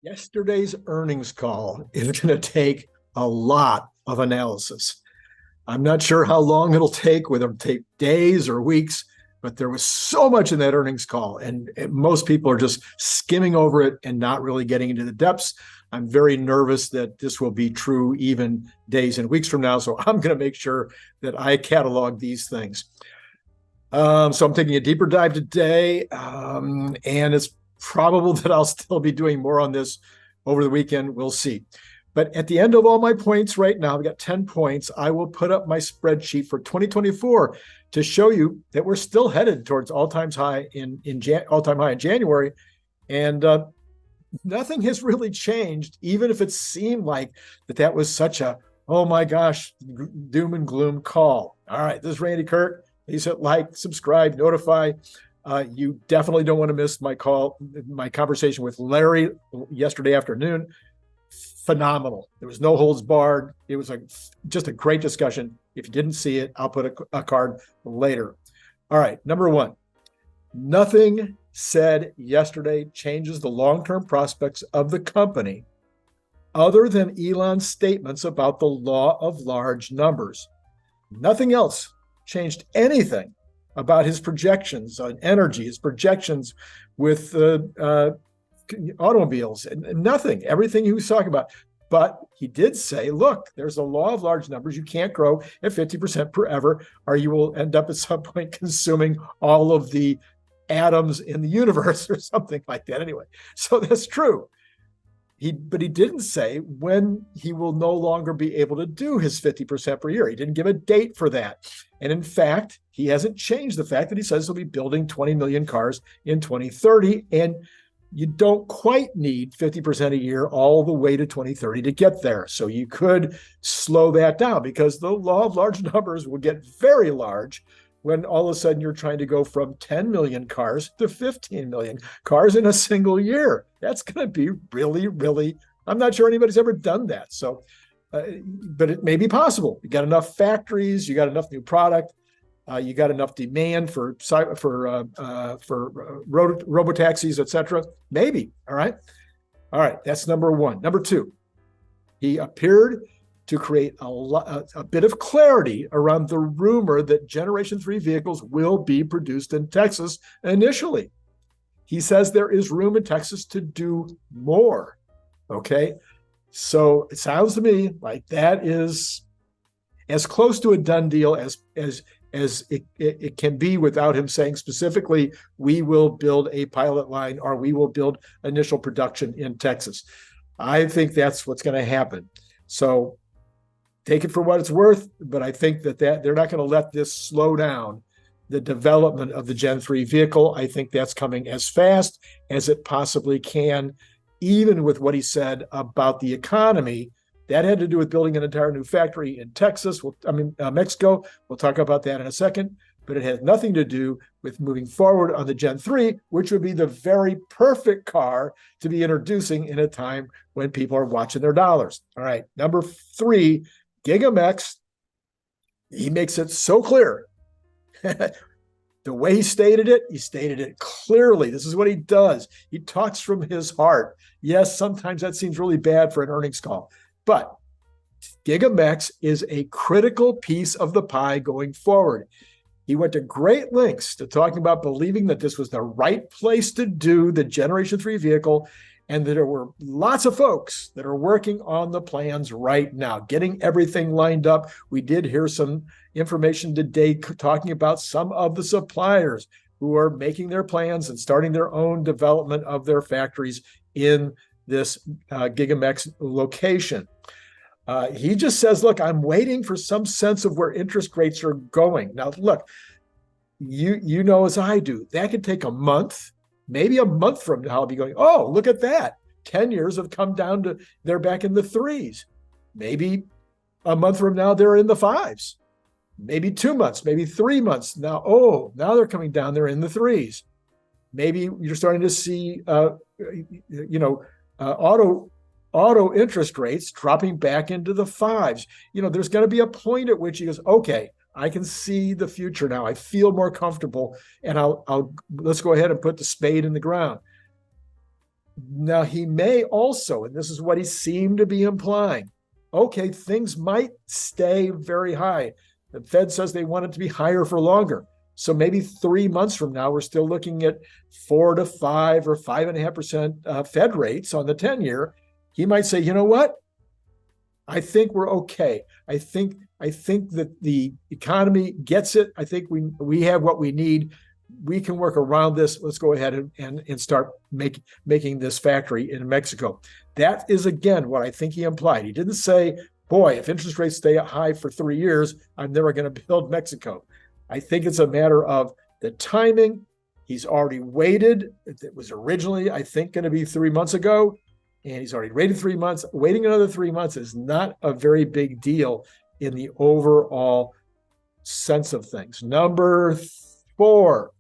Yesterday's earnings call is going to take a lot of analysis. I'm not sure how long it'll take, whether it'll take days or weeks, but there was so much in that earnings call, and most people are just skimming over it and not really getting into the depths. I'm very nervous that this will be true even days and weeks from now, so I'm going to make sure that I catalog these things. So I'm taking a deeper dive today, and it's probable that I'll still be doing more on this over the weekend. We'll see. But at the end of all my points right now, we got 10 points. I will put up my spreadsheet for 2024 to show you that we're still headed towards all-time high in January. And nothing has really changed, even if it seemed like that was such a, oh my gosh, doom and gloom call. All right, this is Randy Kirk. Please hit like, subscribe, notify. You definitely don't want to miss my conversation with Larry yesterday afternoon. Phenomenal. There was no holds barred. It was just a great discussion. If you didn't see it, I'll put a card later. All right, number one, nothing said yesterday changes the long-term prospects of the company other than Elon's statements about the law of large numbers. Nothing else changed anything about his projections on energy, his projections with automobiles, and nothing, everything he was talking about. But he did say, look, there's a law of large numbers. You can't grow at 50% forever, or you will end up at some point consuming all of the atoms in the universe or something like that. Anyway, so that's true. But he didn't say when he will no longer be able to do his 50% per year. He didn't give a date for that. And in fact, he hasn't changed the fact that he says he'll be building 20 million cars in 2030. And you don't quite need 50% a year all the way to 2030 to get there. So you could slow that down, because the law of large numbers will get very large when all of a sudden you're trying to go from 10 million cars to 15 million cars in a single year. That's going to be really, really, I'm not sure anybody's ever done that. So, but it may be possible. You got enough factories, you got enough new product, you got enough demand for robotaxis, et cetera. Maybe. All right. That's number one. Number two, he appeared to create a bit of clarity around the rumor that Generation 3 vehicles will be produced in Texas initially. He says there is room in Texas to do more. Okay. So it sounds to me like that is as close to a done deal as it can be, without him saying specifically, we will build a pilot line or we will build initial production in Texas. I think that's what's going to happen. So take it for what it's worth, but I think that they're not going to let this slow down the development of the Gen 3 vehicle. I think that's coming as fast as it possibly can, even with what he said about the economy. That had to do with building an entire new factory in Texas, Mexico. We'll talk about that in a second, but it has nothing to do with moving forward on the Gen 3, which would be the very perfect car to be introducing in a time when people are watching their dollars. All right, number three, Gigamex. He makes it so clear. The way he stated it clearly. This is what he does. He talks from his heart. Yes, sometimes that seems really bad for an earnings call, but Gigamex is a critical piece of the pie going forward. He went to great lengths to talking about believing that this was the right place to do the Generation 3 vehicle, and that there were lots of folks that are working on the plans right now, getting everything lined up. We did hear some information today talking about some of the suppliers who are making their plans and starting their own development of their factories in this Gigamex location. He just says, look, I'm waiting for some sense of where interest rates are going. Now, look, you know as I do, that could take a month. Maybe a month from now, I'll be going, oh, look at that. 10 years have come down to, they're back in the threes. Maybe a month from now, they're in the fives. Maybe 2 months, maybe 3 months. Now they're coming down, they're in the threes. Maybe you're starting to see, auto interest rates dropping back into the fives. There's going to be a point at which he goes, okay, I can see the future now. I feel more comfortable, and let's go ahead and put the spade in the ground. Now, he may also, and this is what he seemed to be implying, okay, things might stay very high. The Fed says they want it to be higher for longer. So maybe 3 months from now, we're still looking at 4 to 5 or 5.5% Fed rates on the 10-year. He might say, you know what? I think we're okay. I think that the economy gets it. I think we have what we need. We can work around this. Let's go ahead and start making this factory in Mexico. That is, again, what I think he implied. He didn't say, boy, if interest rates stay high for 3 years, I'm never going to build Mexico. I think it's a matter of the timing. He's already waited. It was originally, I think, going to be 3 months ago, and he's already waited 3 months. Waiting another 3 months is not a very big deal in the overall sense of things. Number 4,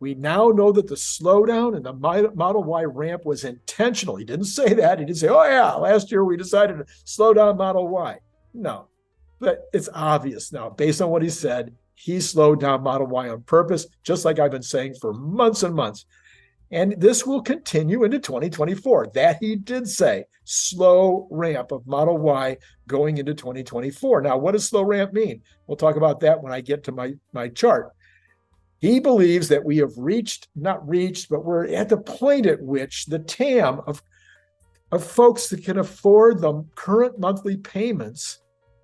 we now know that the slowdown in the Model Y ramp was intentional. He didn't say that. He didn't say, oh yeah, last year we decided to slow down Model Y. No, but it's obvious now, based on what he said, he slowed down Model Y on purpose, just like I've been saying for months and months. And this will continue into 2024. That he did say, slow ramp of Model Y going into 2024. Now, what does slow ramp mean? We'll talk about that when I get to my chart. He believes that we have not reached, but we're at the point at which the TAM of folks that can afford the current monthly payments,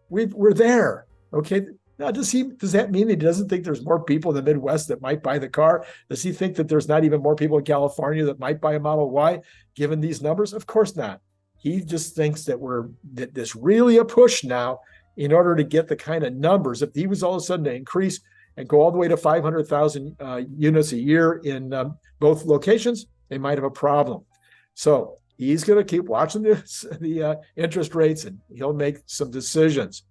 we're there. Okay. Now, does that mean he doesn't think there's more people in the Midwest that might buy the car? Does he think that there's not even more people in California that might buy a Model Y, given these numbers? Of course not. He just thinks that there's really a push now in order to get the kind of numbers. If he was all of a sudden to increase and go all the way to 500,000 units a year in both locations, they might have a problem. So he's going to keep watching the interest rates, and he'll make some decisions.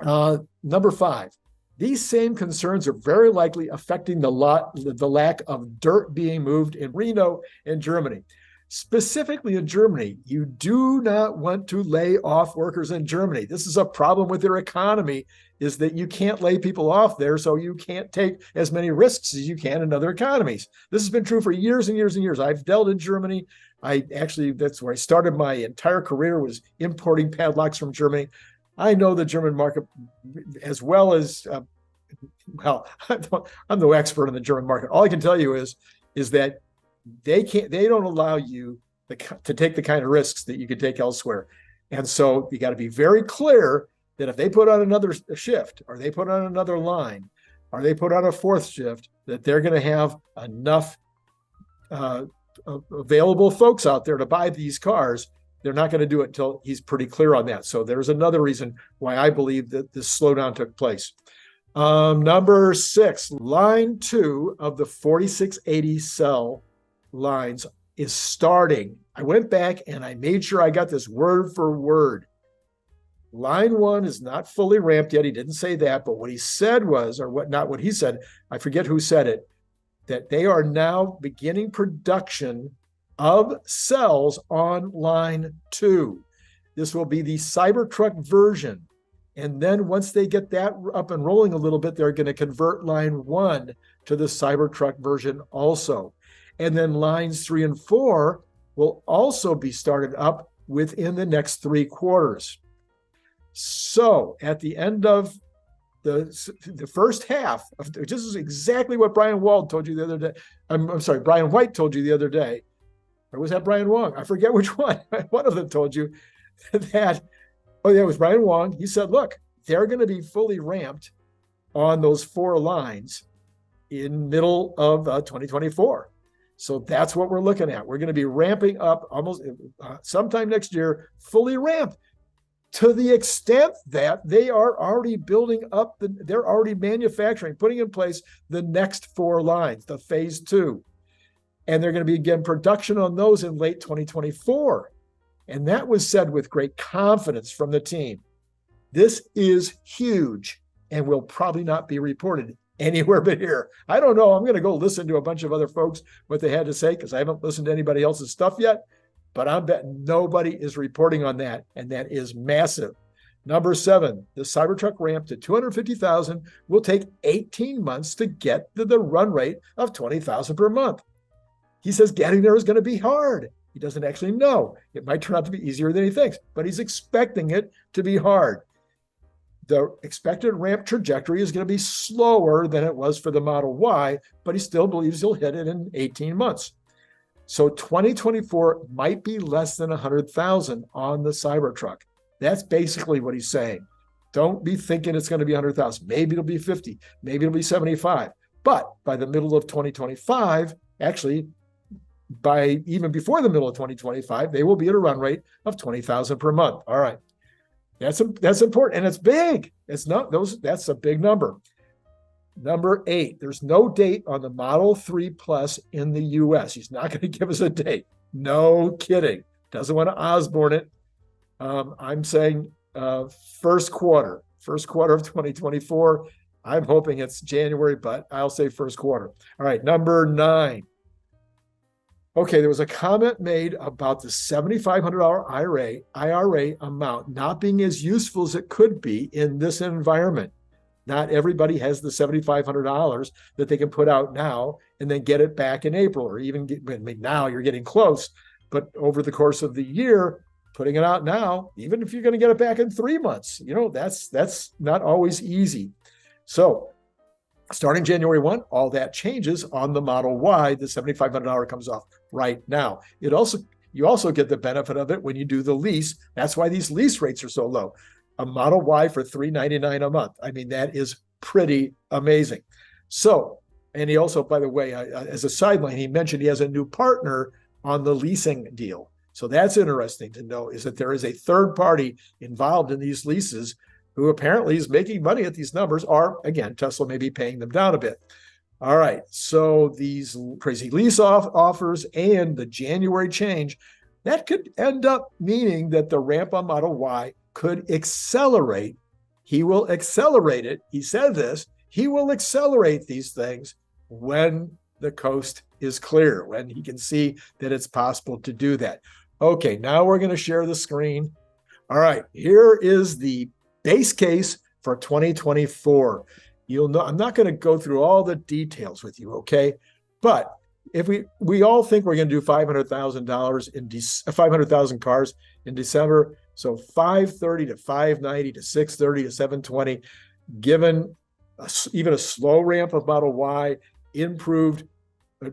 Number 5, these same concerns are very likely affecting the lack of dirt being moved in Reno and Germany. Specifically in Germany, you do not want to lay off workers in Germany. This is a problem with their economy, is that you can't lay people off there, so you can't take as many risks as you can in other economies. This has been true for years and years and years. I've dealt in Germany. That's where I started my entire career, was importing padlocks from Germany. I know the German market as well as, I'm no expert in the German market. All I can tell you is that they don't allow you to take the kind of risks that you could take elsewhere. And so you got to be very clear that if they put on another shift, or they put on another line, or they put on a 4th shift, that they're going to have enough available folks out there to buy these cars. They're not going to do it until he's pretty clear on that. So there's another reason why I believe that this slowdown took place. Number 6, line 2 of the 4680 cell lines is starting. I went back and I made sure I got this word for word. Line 1 is not fully ramped yet. He didn't say that, but what he said was, not what he said, I forget who said it, that they are now beginning production of cells on line 2. This will be the Cybertruck version. And then once they get that up and rolling a little bit, they're going to convert line 1 to the Cybertruck version also. And then lines 3 and 4 will also be started up within the next 3 quarters. So at the end of the first half, this is exactly what Brian White told you the other day. Brian White told you the other day. Or was that Brian Wang? I forget which one. One of them told you that, it was Brian Wang. He said, look, they're going to be fully ramped on those 4 lines in middle of 2024. So that's what we're looking at. We're going to be ramping up almost sometime next year, fully ramped, to the extent that they are already building up, they're already manufacturing, putting in place the next 4 lines, the phase 2. And they're going to begin production on those in late 2024. And that was said with great confidence from the team. This is huge and will probably not be reported anywhere but here. I don't know. I'm going to go listen to a bunch of other folks what they had to say, because I haven't listened to anybody else's stuff yet. But I'm betting nobody is reporting on that. And that is massive. Number 7, the Cybertruck ramp to 250,000 will take 18 months to get to the run rate of 20,000 per month. He says getting there is going to be hard. He doesn't actually know. It might turn out to be easier than he thinks, but he's expecting it to be hard. The expected ramp trajectory is going to be slower than it was for the Model Y, but he still believes he'll hit it in 18 months. So 2024 might be less than 100,000 on the Cybertruck. That's basically what he's saying. Don't be thinking it's going to be 100,000. Maybe it'll be 50. Maybe it'll be 75. But by the middle of 2025, actually, by even before the middle of 2025, they will be at a run rate of 20,000 per month. All right. That's important. And it's big. It's not those. That's a big number. Number 8, there's no date on the Model 3 Plus in the US. He's not going to give us a date. No kidding. Doesn't want to Osborne it. I'm saying first quarter of 2024. I'm hoping it's January, but I'll say first quarter. All right, number 9. Okay, there was a comment made about the $7,500 IRA amount not being as useful as it could be in this environment. Not everybody has the $7,500 that they can put out now and then get it back in April, or even now you're getting close. But over the course of the year, putting it out now, even if you're going to get it back in 3 months, that's not always easy. So starting January 1, all that changes on the Model Y. The $7,500 comes off right now. You also get the benefit of it when you do the lease. That's why these lease rates are so low. A Model Y for $399 a month. I mean, that is pretty amazing. So, and he also, by the way, as a sideline, he mentioned he has a new partner on the leasing deal. So that's interesting to know, is that there is a third party involved in these leases who apparently is making money at these numbers, or again, Tesla may be paying them down a bit. All right, so these crazy lease offers and the January change, that could end up meaning that the ramp on Model Y could accelerate. He will accelerate it. He said this. He will accelerate these things when the coast is clear, when he can see that it's possible to do that. Okay, now we're going to share the screen. All right, here is the base case for 2024. You'll know I'm not going to go through all the details with you, okay? But if we all think we're going to do $500,000 in 500,000 cars in December, so 530 to 590 to 630 to 720, given even a slow ramp of Model Y, improved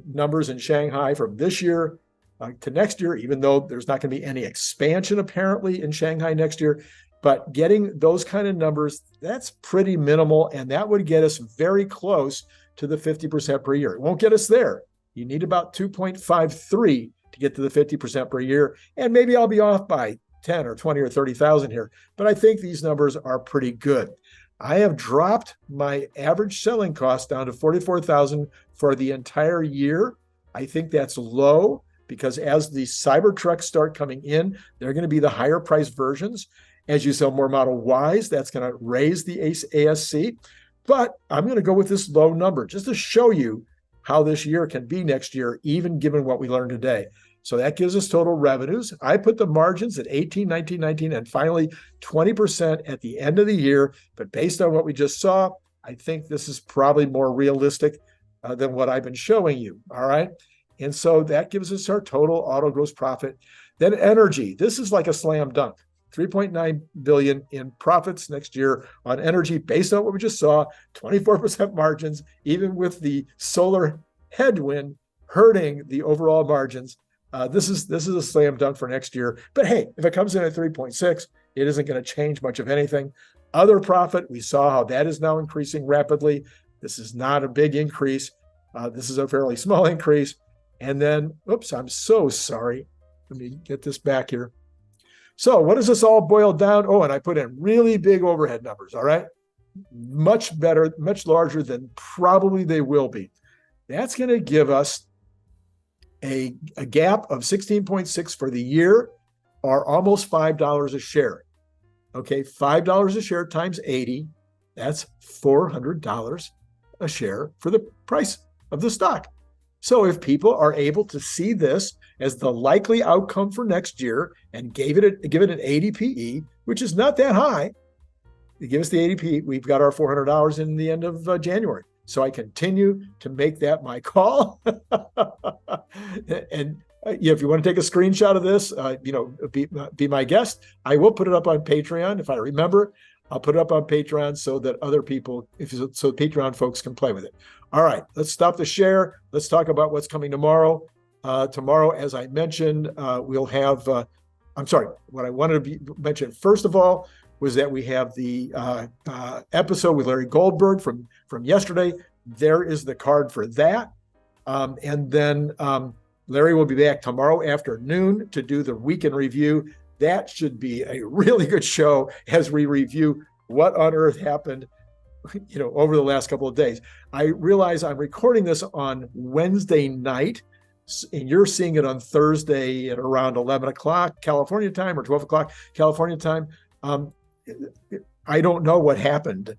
numbers in Shanghai from this year to next year, even though there's not going to be any expansion apparently in Shanghai next year. But getting those kind of numbers, that's pretty minimal, and that would get us very close to the 50% per year. It won't get us there. You need about 2.53 to get to the 50% per year, and maybe I'll be off by 10 or 20 or 30,000 here, but I think these numbers are pretty good. I have dropped my average selling cost down to 44,000 for the entire year. I think that's low because as the Cybertrucks start coming in, they're going to be the higher priced versions. As you sell more Model Ys, that's going to raise the ASC. But I'm going to go with this low number just to show you how this year can be next year, even given what we learned today. So that gives us total revenues. I put the margins at 18, 19, 19, and finally 20% at the end of the year. But based on what we just saw, I think this is probably more realistic than what I've been showing you. All right. And so that gives us our total auto gross profit. Then energy. This is like a slam dunk. 3.9 billion in profits next year on energy based on what we just saw, 24% margins, even with the solar headwind hurting the overall margins. This is a slam dunk for next year. But hey, if it comes in at 3.6, it isn't going to change much of anything. Other profit, we saw how that is now increasing rapidly. This is not a big increase. This is a fairly small increase. And then, oops, I'm so sorry. Let me get this back here. So what does this all boil down? Oh, and I put in really big overhead numbers, all right? Much better, much larger than probably they will be. That's going to give us a gap of 16.6 for the year, or almost $5 a share. Okay, $5 a share times 80, that's $400 a share for the price of the stock. So if people are able to see this as the likely outcome for next year and give it an 80 PE, which is not that high, you give us the 80 PE, we've got our $400 in the end of January. So I continue to make that my call. And if you want to take a screenshot of this, be my guest. I will put it up on Patreon if I remember. I'll put it up on Patreon so that other people, so Patreon folks can play with it. All right, let's stop the share. Let's talk about what's coming tomorrow. Tomorrow, as I mentioned, we'll have, what I wanted to mention first of all was that we have the episode with Larry Goldberg from yesterday. There is the card for that. And then Larry will be back tomorrow afternoon to do the weekend review. That should be a really good show as we review what on earth happened, over the last couple of days. I realize I'm recording this on Wednesday night, and you're seeing it on Thursday at around 11 o'clock California time or 12 o'clock California time. I don't know what happened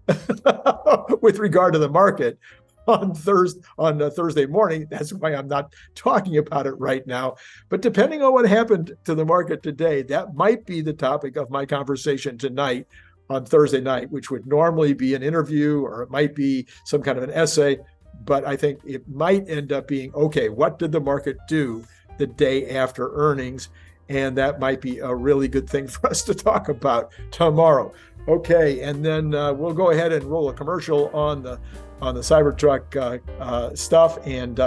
with regard to the market on Thursday morning. That's why I'm not talking about it right now. But depending on what happened to the market today, that might be the topic of my conversation tonight on Thursday night, which would normally be an interview or it might be some kind of an essay. But I think it might end up being, okay, what did the market do the day after earnings? And that might be a really good thing for us to talk about tomorrow. Okay, and then we'll go ahead and roll a commercial on the Cybertruck stuff, and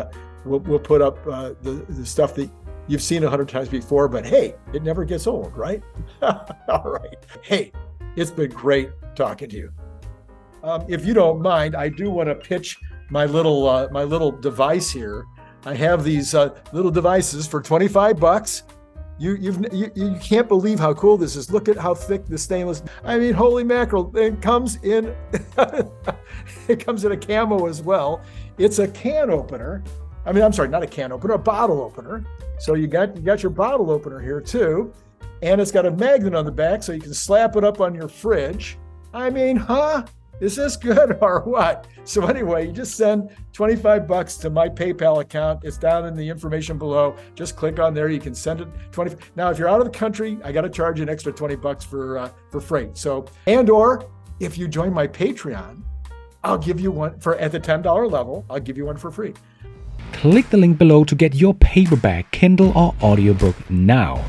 we'll put up the stuff that you've seen 100 times before. But hey, it never gets old, right? All right. Hey, it's been great talking to you. If you don't mind, I do want to pitch my little device here. I have these little devices for $25. You can't believe how cool this is. Look at how thick the stainless. I mean, holy mackerel! It comes in. It comes in a camo as well. It's a can opener. I mean, I'm sorry, not a can opener, a bottle opener. So you got your bottle opener here too, and it's got a magnet on the back, so you can slap it up on your fridge. I mean, is this good or what? So anyway, you just send $25 to my PayPal account. It's down in the information below. Just click on there. You can send it 20. Now, if you're out of the country, I got to charge you an extra $20 for freight. So, or if you join my Patreon, I'll give you one at the $10 level. I'll give you one for free. Click the link below to get your paperback, Kindle, or audiobook now.